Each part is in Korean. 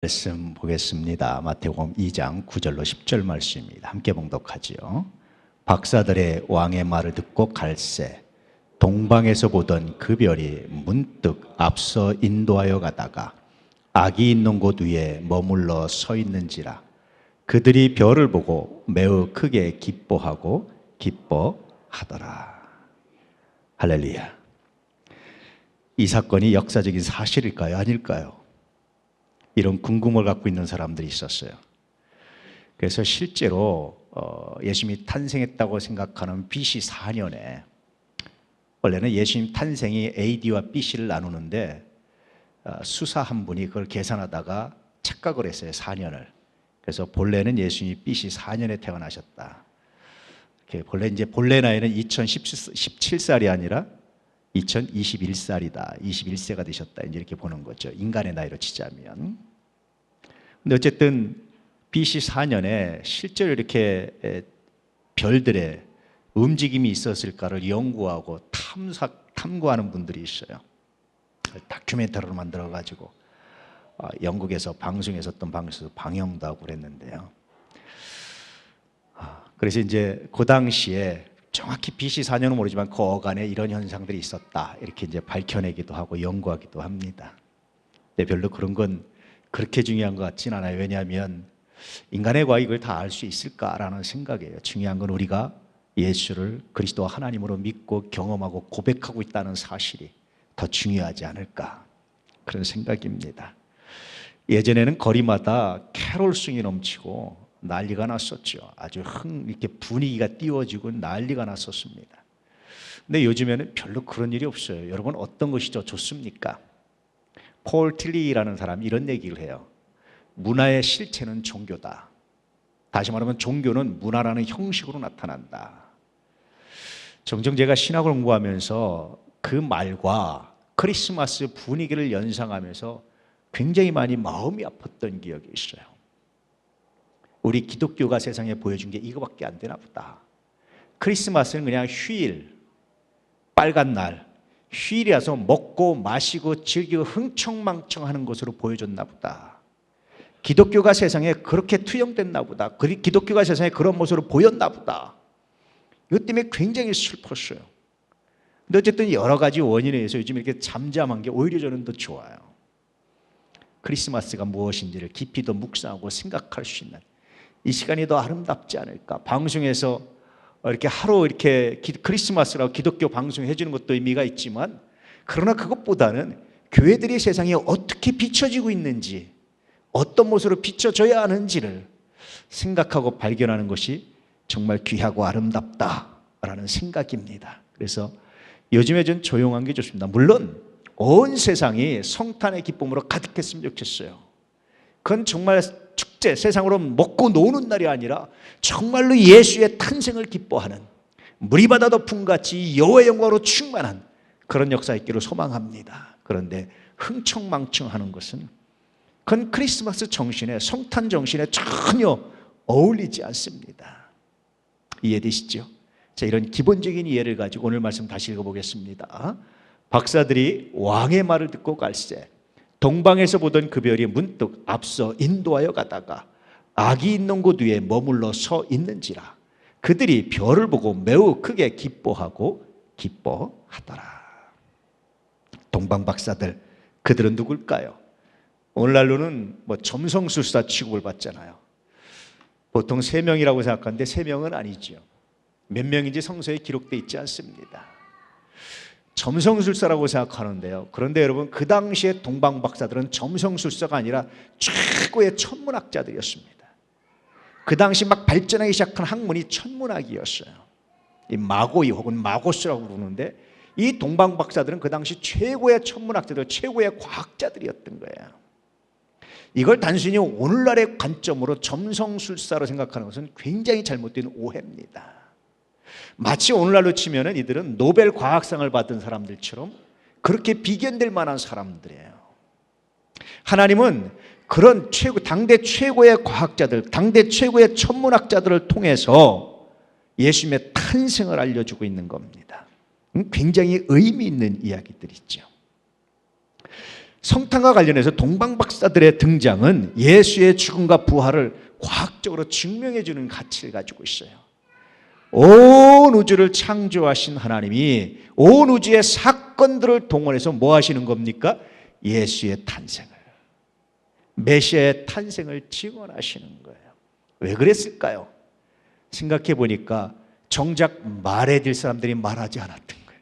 말씀 보겠습니다. 마태복음 2장 9절로 10절 말씀입니다. 함께 봉독하지요. 박사들의 왕의 말을 듣고 갈새 동방에서 보던 그 별이 문득 앞서 인도하여 가다가 악이 있는 곳 위에 머물러 서 있는지라. 그들이 별을 보고 매우 크게 기뻐하고 기뻐하더라. 할렐루야. 이 사건이 역사적인 사실일까요? 아닐까요? 이런 궁금을 갖고 있는 사람들이 있었어요. 그래서 실제로 예수님이 탄생했다고 생각하는 BC 4년에, 원래는 예수님 탄생이 AD와 BC를 나누는데 수사 한 분이 그걸 계산하다가 착각을 했어요. 4년을. 그래서 본래는 예수님이 BC 4년에 태어나셨다. 본래 나이는 2017살이 아니라 2021살이다. 21세가 되셨다. 이제 이렇게 보는 거죠. 인간의 나이로 치자면. 근데 어쨌든 BC 4년에 실제로 이렇게 별들의 움직임이 있었을까를 연구하고 탐구하는 분들이 있어요. 다큐멘터리로 만들어가지고 영국에서 방송에서 어떤 방송에서 방영도 하고 그랬는데요. 그래서 이제 그 당시에 정확히 BC 4년은 모르지만 그 어간에 이런 현상들이 있었다. 이렇게 이제 밝혀내기도 하고 연구하기도 합니다. 근데 별로 그런 건 그렇게 중요한 것 같진 않아요. 왜냐하면 인간의 과학이 이걸 다 알 수 있을까라는 생각이에요. 중요한 건 우리가 예수를 그리스도 하나님으로 믿고 경험하고 고백하고 있다는 사실이 더 중요하지 않을까, 그런 생각입니다. 예전에는 거리마다 캐롤송이 넘치고 난리가 났었죠. 아주 이렇게 분위기가 띄워지고 난리가 났었습니다. 근데 요즘에는 별로 그런 일이 없어요. 여러분, 어떤 것이 더 좋습니까? 폴 틸리라는 사람이 이런 얘기를 해요. 문화의 실체는 종교다. 다시 말하면 종교는 문화라는 형식으로 나타난다. 종종 제가 신학을 공부하면서 그 말과 크리스마스 분위기를 연상하면서 굉장히 많이 마음이 아팠던 기억이 있어요. 우리 기독교가 세상에 보여준 게 이거밖에 안 되나 보다. 크리스마스는 그냥 휴일, 빨간 날, 휴일이라서 먹고 마시고 즐기고 흥청망청하는 것으로 보여줬나 보다. 기독교가 세상에 그렇게 투영됐나 보다. 기독교가 세상에 그런 모습으로 보였나 보다. 이것 때문에 굉장히 슬펐어요. 근데 어쨌든 여러 가지 원인에 의해서 요즘 이렇게 잠잠한 게 오히려 저는 더 좋아요. 크리스마스가 무엇인지를 깊이 더 묵상하고 생각할 수 있는 이 시간이 더 아름답지 않을까. 방송에서 이렇게 하루 이렇게 크리스마스라고 기독교 방송해 주는 것도 의미가 있지만, 그러나 그것보다는 교회들이 세상에 어떻게 비춰지고 있는지, 어떤 모습으로 비춰져야 하는지를 생각하고 발견하는 것이 정말 귀하고 아름답다라는 생각입니다. 그래서 요즘에 전 조용한 게 좋습니다. 물론 온 세상이 성탄의 기쁨으로 가득했으면 좋겠어요. 그건 정말 축제, 세상으로 먹고 노는 날이 아니라 정말로 예수의 탄생을 기뻐하는, 물이 바다 덮음같이 여호와의 영광으로 충만한 그런 역사 있기를 소망합니다. 그런데 흥청망청하는 것은 그건 크리스마스 정신에, 성탄 정신에 전혀 어울리지 않습니다. 이해되시죠? 자, 이런 기본적인 이해를 가지고 오늘 말씀 다시 읽어보겠습니다. 박사들이 왕의 말을 듣고 갈새 동방에서 보던 그 별이 문득 앞서 인도하여 가다가 악이 있는 곳 위에 머물러 서 있는지라. 그들이 별을 보고 매우 크게 기뻐하고 기뻐하더라. 동방 박사들, 그들은 누굴까요? 오늘날로는 점성술사 취급을 받잖아요. 보통 3명이라고 생각하는데 3명은 아니죠. 몇 명인지 성서에 기록되어 있지 않습니다. 점성술사라고 생각하는데요. 그런데 여러분, 그 당시에 동방 박사들은 점성술사가 아니라 최고의 천문학자들이었습니다. 그 당시 막 발전하기 시작한 학문이 천문학이었어요. 이 마고이 혹은 마고스라고 부르는데, 이 동방 박사들은 그 당시 최고의 천문학자들, 최고의 과학자들이었던 거예요. 이걸 단순히 오늘날의 관점으로 점성술사로 생각하는 것은 굉장히 잘못된 오해입니다. 마치 오늘날로 치면은 이들은 노벨 과학상을 받은 사람들처럼 그렇게 비견될 만한 사람들이에요. 하나님은 그런 당대 최고의 과학자들, 당대 최고의 천문학자들을 통해서 예수님의 탄생을 알려주고 있는 겁니다. 굉장히 의미 있는 이야기들이죠. 성탄과 관련해서 동방박사들의 등장은 예수의 죽음과 부활을 과학적으로 증명해 주는 가치를 가지고 있어요. 온 우주를 창조하신 하나님이 온 우주의 사건들을 동원해서 뭐 하시는 겁니까? 예수의 탄생을, 메시아의 탄생을 증언하시는 거예요. 왜 그랬을까요? 생각해 보니까 정작 말해야 될 사람들이 말하지 않았던 거예요.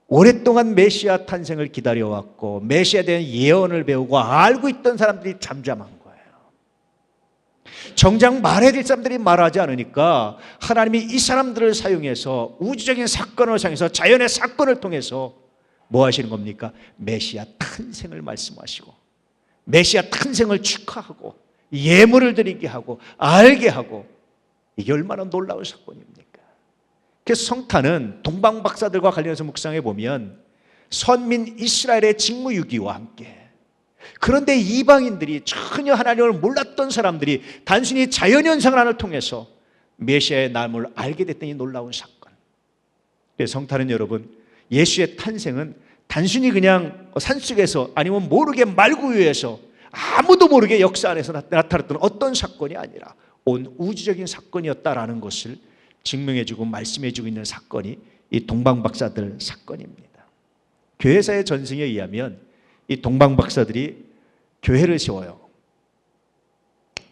오랫동안 메시아 탄생을 기다려왔고 메시아에 대한 예언을 배우고 알고 있던 사람들이 잠잠한 거예요. 정작 말해야 될 사람들이 말하지 않으니까 하나님이 이 사람들을 사용해서 우주적인 사건을 사용해서 자연의 사건을 통해서 뭐 하시는 겁니까? 메시아 탄생을 말씀하시고 메시아 탄생을 축하하고 예물을 드리게 하고 알게 하고, 이게 얼마나 놀라운 사건입니까? 그래서 성탄은 동방박사들과 관련해서 묵상해 보면 선민 이스라엘의 직무유기와 함께, 그런데 이방인들이 전혀 하나님을 몰랐던 사람들이 단순히 자연현상을 하나를 통해서 메시아의 남을 알게 됐던 이 놀라운 사건. 그래서 성탄은 여러분, 예수의 탄생은 단순히 그냥 산속에서 아니면 모르게 말구 위에서 아무도 모르게 역사 안에서 나타났던 어떤 사건이 아니라 온 우주적인 사건이었다라는 것을 증명해주고 말씀해주고 있는 사건이 이 동방박사들 사건입니다. 교회사의 전승에 의하면 이 동방박사들이 교회를 세워요.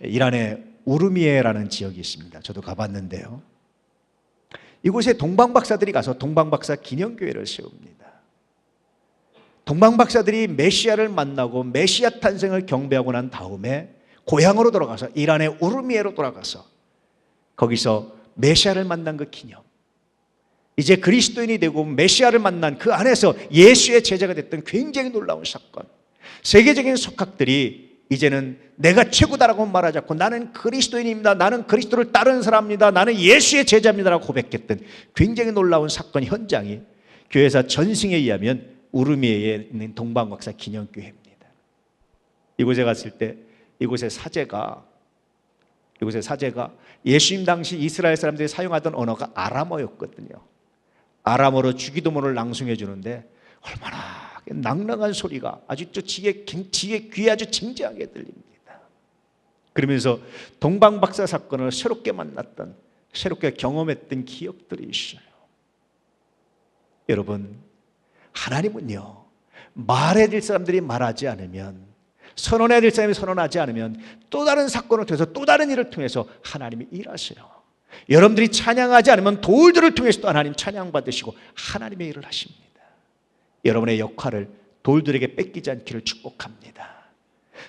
이란의 우르미에라는 지역이 있습니다. 저도 가봤는데요. 이곳에 동방박사들이 가서 동방박사 기념교회를 세웁니다. 동방박사들이 메시아를 만나고 메시아 탄생을 경배하고 난 다음에 고향으로 돌아가서 이란의 우르미에로 돌아가서 거기서 메시아를 만난 그 기념, 이제 그리스도인이 되고 메시아를 만난 그 안에서 예수의 제자가 됐던 굉장히 놀라운 사건, 세계적인 석학들이 이제는 내가 최고다라고 말하지 않고 나는 그리스도인입니다, 나는 그리스도를 따르는 사람입니다, 나는 예수의 제자입니다라고 고백했던 굉장히 놀라운 사건 현장이 교회사 전승에 의하면 우르미에에 있는 동방박사 기념교회입니다. 이곳에 갔을 때 이곳의 사제가 예수님 당시 이스라엘 사람들이 사용하던 언어가 아람어였거든요. 아람어로 주기도문을 낭송해 주는데 얼마나 낭랑한 소리가 아직도 지의 귀에 아주 쟁쟁하게 들립니다. 그러면서 동방박사 사건을 새롭게 만났던, 새롭게 경험했던 기억들이 있어요. 여러분, 하나님은요, 말해야 될 사람들이 말하지 않으면, 선언해야 될 사람이 선언하지 않으면 또 다른 사건을 통해서 또 다른 일을 통해서 하나님이 일하세요. 여러분들이 찬양하지 않으면 돌들을 통해서도 하나님 찬양받으시고 하나님의 일을 하십니다. 여러분의 역할을 돌들에게 뺏기지 않기를 축복합니다.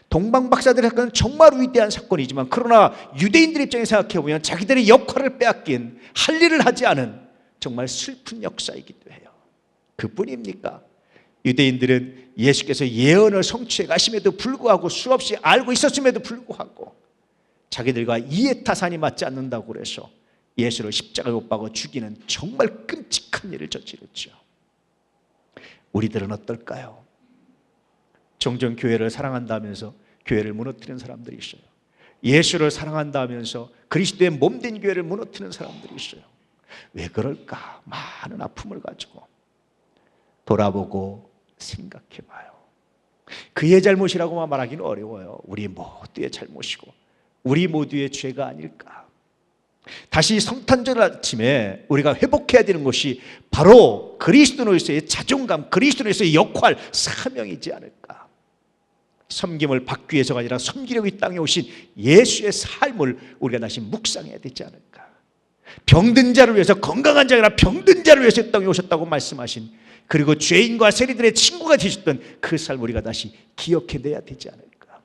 동방박사들의 사건은 정말 위대한 사건이지만, 그러나 유대인들 입장에서 생각해보면 자기들의 역할을 빼앗긴, 할 일을 하지 않은 정말 슬픈 역사이기도 해요. 그뿐입니까? 유대인들은 예수께서 예언을 성취해 가심에도 불구하고 수없이 알고 있었음에도 불구하고 자기들과 이해타산이 맞지 않는다고 그래서 예수를 십자가에 못 박아 죽이는 정말 끔찍한 일을 저지르죠. 우리들은 어떨까요? 종종 교회를 사랑한다면서 교회를 무너뜨리는 사람들이 있어요. 예수를 사랑한다면서 그리스도의 몸된 교회를 무너뜨리는 사람들이 있어요. 왜 그럴까? 많은 아픔을 가지고 돌아보고 생각해봐요. 그의 잘못이라고만 말하기는 어려워요. 우리 모두의 잘못이고 우리 모두의 죄가 아닐까. 다시 성탄절 아침에 우리가 회복해야 되는 것이 바로 그리스도인으로서의 자존감, 그리스도인으로서의 역할, 사명이지 않을까. 섬김을 받기 위해서가 아니라 섬기려고 이 땅에 오신 예수의 삶을 우리가 다시 묵상해야 되지 않을까. 병든 자를 위해서, 건강한 자가 아니라 병든 자를 위해서 이 땅에 오셨다고 말씀하신, 그리고 죄인과 세리들의 친구가 되셨던 그 삶을 우리가 다시 기억해내야 되지 않을까.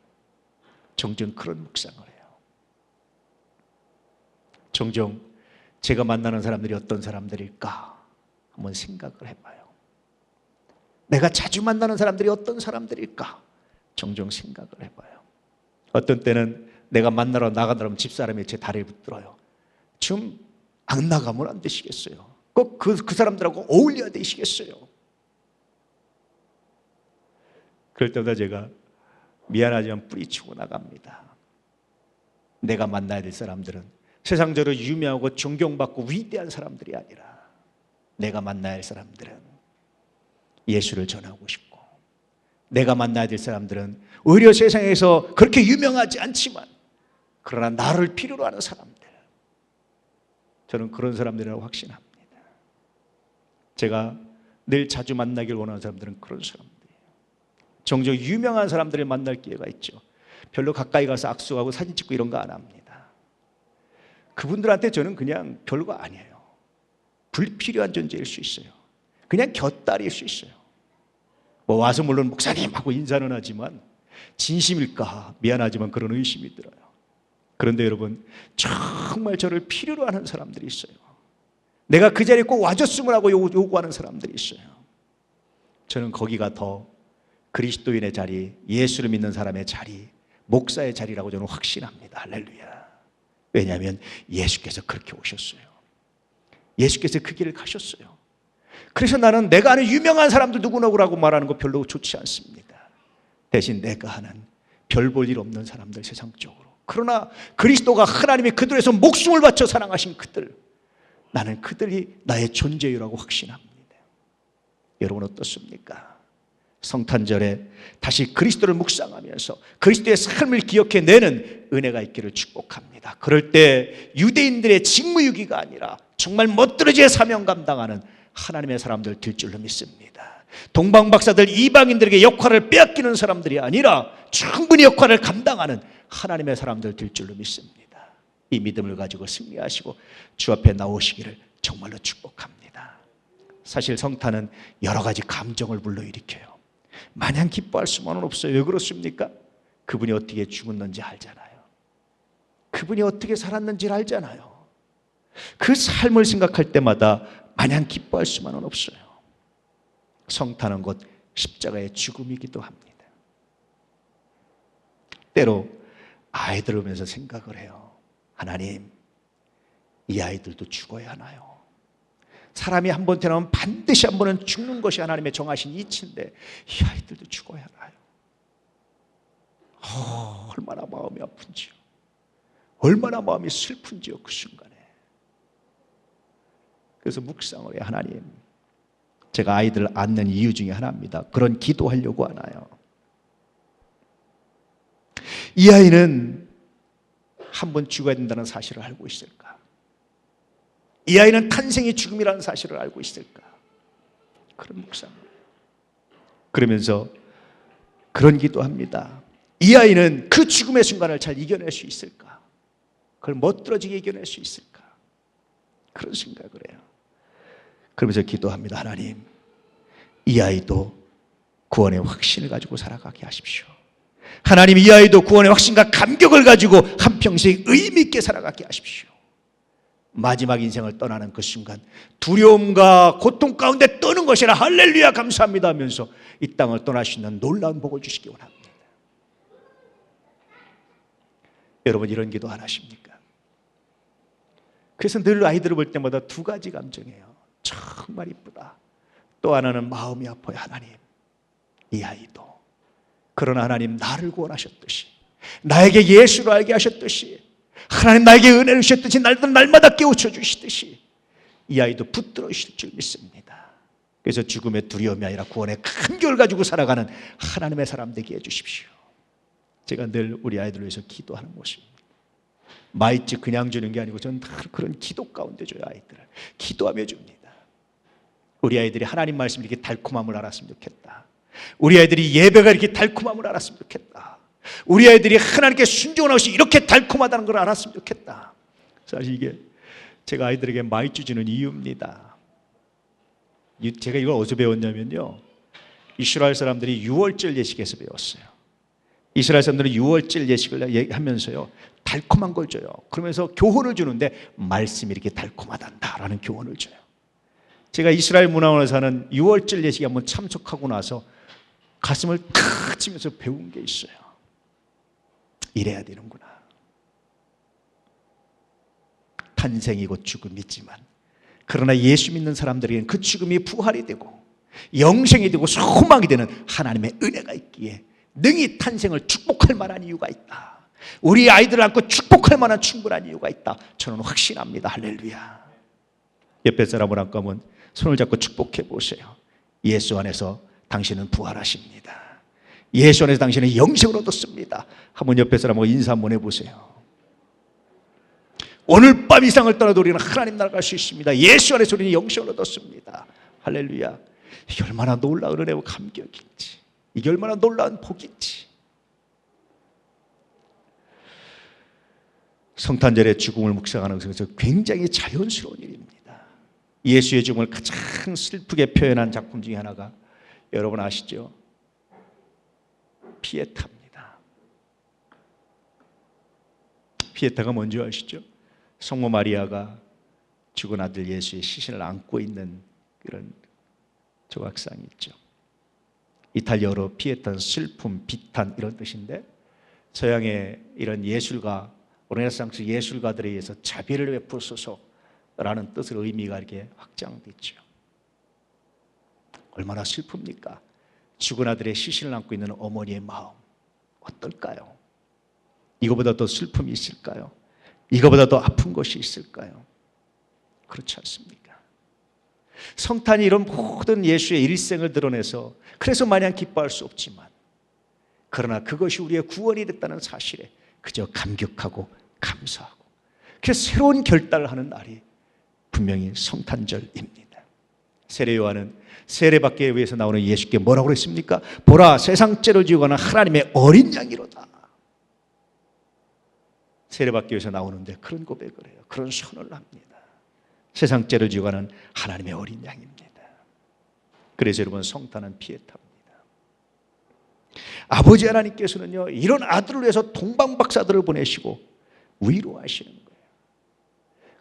종종 그런 묵상을 해요. 종종 제가 만나는 사람들이 어떤 사람들일까 한번 생각을 해봐요. 내가 자주 만나는 사람들이 어떤 사람들일까 종종 생각을 해봐요. 어떤 때는 내가 만나러 나가느라면 집사람이 제 다리를 붙들어요. 좀 안 나가면 안 되시겠어요? 꼭 그 사람들하고 어울려야 되시겠어요? 그럴 때마다 제가 미안하지만 뿌리치고 나갑니다. 내가 만나야 될 사람들은 세상적으로 유명하고 존경받고 위대한 사람들이 아니라 내가 만나야 할 사람들은 예수를 전하고 싶고 내가 만나야 될 사람들은 오히려 세상에서 그렇게 유명하지 않지만 그러나 나를 필요로 하는 사람들, 저는 그런 사람들이라고 확신합니다. 제가 늘 자주 만나길 원하는 사람들은 그런 사람들이에요. 종종 유명한 사람들을 만날 기회가 있죠. 별로 가까이 가서 악수하고 사진 찍고 이런 거 안 합니다. 그분들한테 저는 그냥 별거 아니에요. 불필요한 존재일 수 있어요. 그냥 곁다리일 수 있어요. 뭐 와서 물론 목사님하고 인사는 하지만 진심일까 미안하지만 그런 의심이 들어요. 그런데 여러분, 정말 저를 필요로 하는 사람들이 있어요. 내가 그 자리에 꼭 와줬으면 하고 요구하는 사람들이 있어요. 저는 거기가 더 그리스도인의 자리, 예수를 믿는 사람의 자리, 목사의 자리라고 저는 확신합니다. 할렐루야. 왜냐하면 예수께서 그렇게 오셨어요. 예수께서 그 길을 가셨어요. 그래서 나는 내가 아는 유명한 사람들 누구누구라고 말하는 거 별로 좋지 않습니다. 대신 내가 아는 별 볼 일 없는 사람들, 세상적으로. 그러나 그리스도가 하나님이 그들에서 목숨을 바쳐 사랑하신 그들, 나는 그들이 나의 존재유라고 확신합니다. 여러분 어떻습니까? 성탄절에 다시 그리스도를 묵상하면서 그리스도의 삶을 기억해내는 은혜가 있기를 축복합니다. 그럴 때 유대인들의 직무유기가 아니라 정말 멋들어지게 사명 감당하는 하나님의 사람들 될 줄로 믿습니다. 동방박사들, 이방인들에게 역할을 빼앗기는 사람들이 아니라 충분히 역할을 감당하는 하나님의 사람들 될 줄로 믿습니다. 이 믿음을 가지고 승리하시고 주 앞에 나오시기를 정말로 축복합니다. 사실 성탄은 여러 가지 감정을 불러일으켜요. 마냥 기뻐할 수만은 없어요. 왜 그렇습니까? 그분이 어떻게 죽었는지 알잖아요. 그분이 어떻게 살았는지를 알잖아요. 그 삶을 생각할 때마다 마냥 기뻐할 수만은 없어요. 성탄은 곧 십자가의 죽음이기도 합니다. 때로 아이들을 보면서 생각을 해요. 하나님, 이 아이들도 죽어야 하나요? 사람이 한 번 태어나면 반드시 한 번은 죽는 것이 하나님의 정하신 이치인데 이 아이들도 죽어야 하나요? 얼마나 마음이 아픈지요. 얼마나 마음이 슬픈지요, 그 순간에. 그래서 묵상을 해요. 하나님, 제가 아이들을 안는 이유 중에 하나입니다. 그런 기도하려고 하나요? 이 아이는 한 번 죽어야 된다는 사실을 알고 있을까? 이 아이는 탄생이 죽음이라는 사실을 알고 있을까? 그런 묵상을. 그러면서 그런 기도합니다. 이 아이는 그 죽음의 순간을 잘 이겨낼 수 있을까? 그걸 멋들어지게 이겨낼 수 있을까? 그런 생각을 해요. 그러면서 기도합니다. 하나님, 이 아이도 구원의 확신을 가지고 살아가게 하십시오. 하나님, 이 아이도 구원의 확신과 감격을 가지고 한평생 의미 있게 살아가게 하십시오. 마지막 인생을 떠나는 그 순간 두려움과 고통 가운데 떠는 것이라 할렐루야 감사합니다 하면서 이 땅을 떠날 수 있는 놀라운 복을 주시기 원합니다. 여러분, 이런 기도 안 하십니까? 그래서 늘 아이들을 볼 때마다 두 가지 감정이에요. 정말 이쁘다. 또 하나는 마음이 아파요. 하나님, 이 아이도 그러나 하나님 나를 구원하셨듯이, 나에게 예수를 알게 하셨듯이, 하나님 나에게 은혜를 주셨듯이, 날마다 깨우쳐 주시듯이 이 아이도 붙들어 주실 줄 믿습니다. 그래서 죽음의 두려움이 아니라 구원의 감격을 가지고 살아가는 하나님의 사람 되게 해주십시오. 제가 늘 우리 아이들을 위해서 기도하는 모습입니다. 마이쮸 그냥 주는 게 아니고 저는 그런 기도 가운데 줘요. 아이들을 기도하며 줍니다. 우리 아이들이 하나님 말씀 이렇게 달콤함을 알았으면 좋겠다. 우리 아이들이 예배가 이렇게 달콤함을 알았으면 좋겠다. 우리 아이들이 하나님께 순종하는 것이 이렇게 달콤하다는 걸 알았으면 좋겠다. 사실 이게 제가 아이들에게 마이쮸 주는 이유입니다. 제가 이걸 어디서 배웠냐면요, 이스라엘 사람들이 유월절 예식에서 배웠어요. 이스라엘 사람들은 유월절 예식을 하면서요 달콤한 걸 줘요. 그러면서 교훈을 주는데 말씀이 이렇게 달콤하단다라는 교훈을 줘요. 제가 이스라엘 문화원에서 하는 유월절 예식에 한번 참석하고 나서 가슴을 탁 치면서 배운 게 있어요. 이래야 되는구나. 탄생이 곧 죽음이지만 그러나 예수 믿는 사람들에게는 그 죽음이 부활이 되고 영생이 되고 소망이 되는 하나님의 은혜가 있기에 능히 탄생을 축복할 만한 이유가 있다. 우리 아이들을 안고 축복할 만한 충분한 이유가 있다. 저는 확신합니다. 할렐루야. 옆에 사람을 안고 한번 손을 잡고 축복해 보세요. 예수 안에서 당신은 부활하십니다. 예수 안에서 당신은 영생을 얻었습니다. 한번 옆에 사람하고 인사 한번 해보세요. 오늘 밤 이상을 떠나도 우리는 하나님 나라 갈 수 있습니다. 예수 안에서 우리는 영생을 얻었습니다. 할렐루야. 이게 얼마나 놀라운 은혜와 감격인지, 이게 얼마나 놀라운 복인지. 성탄절에 죽음을 묵상하는 것은 굉장히 자연스러운 일입니다. 예수의 죽음을 가장 슬프게 표현한 작품 중에 하나가 여러분 아시죠? 피에타입니다. 피에타가 뭔지 아시죠? 성모 마리아가 죽은 아들 예수의 시신을 안고 있는 그런 조각상이 있죠. 이탈리아어로 피에타는 슬픔, 비탄 이런 뜻인데, 서양의 이런 예술가, 르네상스 예술가들에 의해서 자비를 베푸소서라는 뜻으로 의미가 이렇게 확장됐죠. 얼마나 슬픕니까? 죽은 아들의 시신을 안고 있는 어머니의 마음 어떨까요? 이거보다 더 슬픔이 있을까요? 이거보다 더 아픈 것이 있을까요? 그렇지 않습니까? 성탄이 이런 모든 예수의 일생을 드러내서 그래서 마냥 기뻐할 수 없지만, 그러나 그것이 우리의 구원이 됐다는 사실에 그저 감격하고 감사하고, 그래서 새로운 결단을 하는 날이 분명히 성탄절입니다. 세례 요한은 세례받기 위해서 나오는 예수께 뭐라고 그랬습니까? 보라, 세상 죄를 지고 가는 하나님의 어린 양이로다. 세례받기 위해서 나오는데 그런 고백을 해요. 그런 선언을 합니다. 세상 죄를 지고 가는 하나님의 어린 양입니다. 그래서 여러분, 성탄은 피에타입니다. 아버지 하나님께서는요, 이런 아들을 위해서 동방박사들을 보내시고 위로하시는 거예요.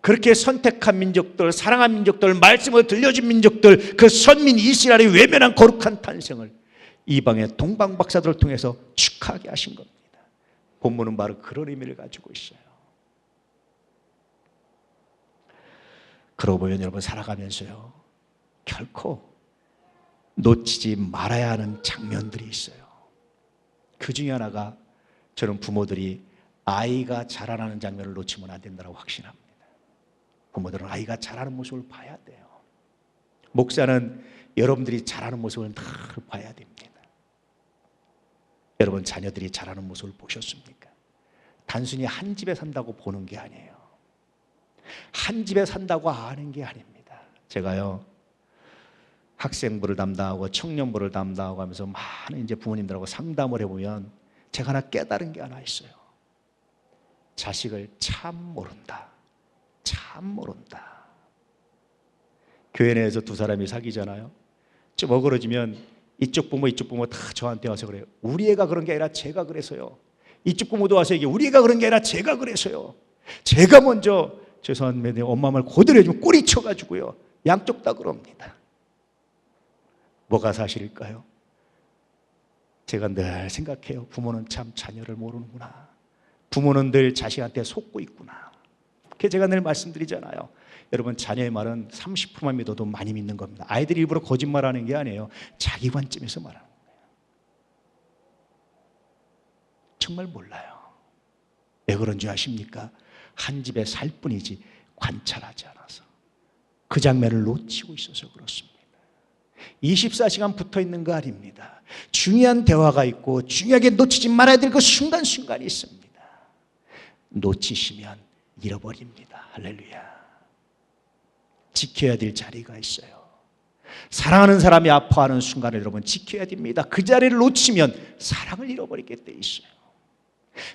그렇게 선택한 민족들, 사랑한 민족들, 말씀을 들려준 민족들, 그 선민 이스라엘의 외면한 거룩한 탄생을 이방의 동방박사들을 통해서 축하하게 하신 겁니다. 본문은 바로 그런 의미를 가지고 있어요. 그러고 보면 여러분, 살아가면서요, 결코 놓치지 말아야 하는 장면들이 있어요. 그 중에 하나가, 저는 부모들이 아이가 자라나는 장면을 놓치면 안 된다고 확신합니다. 부모들은 아이가 자라는 모습을 봐야 돼요. 목사는 여러분들이 자라는 모습을 늘 봐야 됩니다. 여러분, 자녀들이 자라는 모습을 보셨습니까? 단순히 한 집에 산다고 보는 게 아니에요. 한 집에 산다고 아는 게 아닙니다. 제가요, 학생부를 담당하고 청년부를 담당하고 하면서 많은 이제 부모님들하고 상담을 해보면 제가 하나 깨달은 게 하나 있어요. 자식을 참 모른다. 참 모른다. 교회 내에서 두 사람이 사귀잖아요. 좀 어그러지면 이쪽 부모 다 저한테 와서 그래요. 우리 애가 그런 게 아니라 제가 그래서요. 이쪽 부모도 와서 얘기해요. 우리 애가 그런 게 아니라 제가 그래서요. 제가 먼저, 죄송합니다, 엄마 말 그대로 해주면 꼬리 쳐가지고요. 양쪽 다 그럽니다. 뭐가 사실일까요? 제가 늘 생각해요. 부모는 참 자녀를 모르는구나. 부모는 늘 자식한테 속고 있구나. 그게 제가 늘 말씀드리잖아요. 여러분, 자녀의 말은 30%만 믿어도 많이 믿는 겁니다. 아이들이 일부러 거짓말하는 게 아니에요. 자기 관점에서 말하는 거예요. 정말 몰라요. 왜 그런지 아십니까? 한 집에 살 뿐이지 관찰하지 않아서, 그 장면을 놓치고 있어서 그렇습니다. 24시간 붙어 있는 거 아닙니다. 중요한 대화가 있고 중요하게 놓치지 말아야 될 그 순간순간이 있습니다. 놓치시면 잃어버립니다. 할렐루야. 지켜야 될 자리가 있어요. 사랑하는 사람이 아파하는 순간을 여러분 지켜야 됩니다. 그 자리를 놓치면 사랑을 잃어버리게 돼 있어요.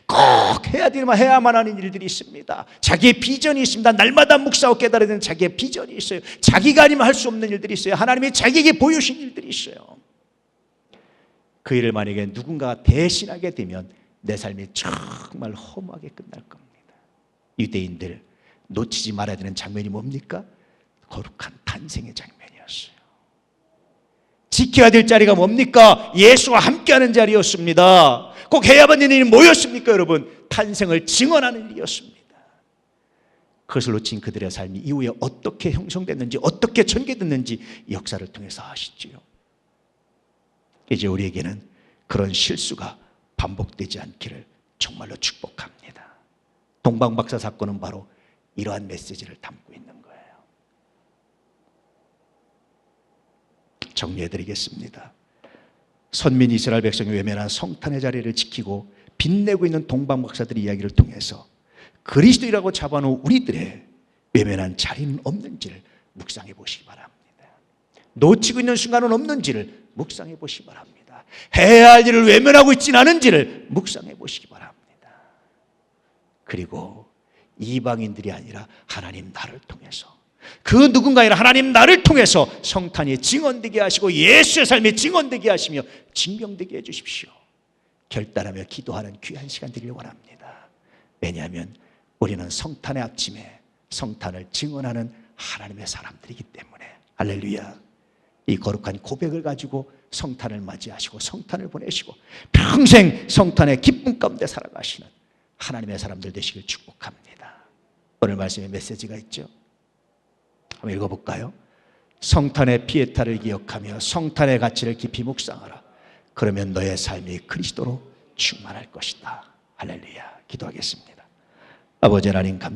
꼭 해야만 하는 일들이 있습니다. 자기의 비전이 있습니다. 날마다 묵상하고 깨달아야 되는 자기의 비전이 있어요. 자기가 아니면 할 수 없는 일들이 있어요. 하나님이 자기에게 보여주신 일들이 있어요. 그 일을 만약에 누군가가 대신하게 되면 내 삶이 정말 허무하게 끝날 겁니다. 유대인들 놓치지 말아야 되는 장면이 뭡니까? 거룩한 탄생의 장면이었어요. 지켜야 될 자리가 뭡니까? 예수와 함께하는 자리였습니다. 꼭 해야만 되는 일이 뭐였습니까, 여러분? 탄생을 증언하는 일이었습니다. 그것을 놓친 그들의 삶이 이후에 어떻게 형성됐는지, 어떻게 전개됐는지 역사를 통해서 아시지요. 이제 우리에게는 그런 실수가 반복되지 않기를 정말로 축복합니다. 동방박사 사건은 바로 이러한 메시지를 담고 있는 거예요. 정리해드리겠습니다. 선민 이스라엘 백성이 외면한 성탄의 자리를 지키고 빛내고 있는 동방 박사들의 이야기를 통해서 그리스도이라고 잡아놓은 우리들의 외면한 자리는 없는지를 묵상해 보시기 바랍니다. 놓치고 있는 순간은 없는지를 묵상해 보시기 바랍니다. 해야 할 일을 외면하고 있지는 않은지를 묵상해 보시기 바랍니다. 그리고 이방인들이 아니라 하나님 나를 통해서, 그 누군가 아니라 하나님 나를 통해서 성탄이 증언되게 하시고 예수의 삶이 증언되게 하시며 증명되게 해주십시오. 결단하며 기도하는 귀한 시간 되길 원합니다. 왜냐하면 우리는 성탄의 아침에 성탄을 증언하는 하나님의 사람들이기 때문에. 할렐루야. 이 거룩한 고백을 가지고 성탄을 맞이하시고 성탄을 보내시고 평생 성탄의 기쁨 가운데 살아가시는 하나님의 사람들 되시길 축복합니다. 오늘 말씀에 메시지가 있죠. 한번 읽어볼까요? 성탄의 피에타를 기억하며 성탄의 가치를 깊이 묵상하라. 그러면 너의 삶이 그리스도로 충만할 것이다. 할렐루야. 기도하겠습니다. 아버지 하나님 감사합니다.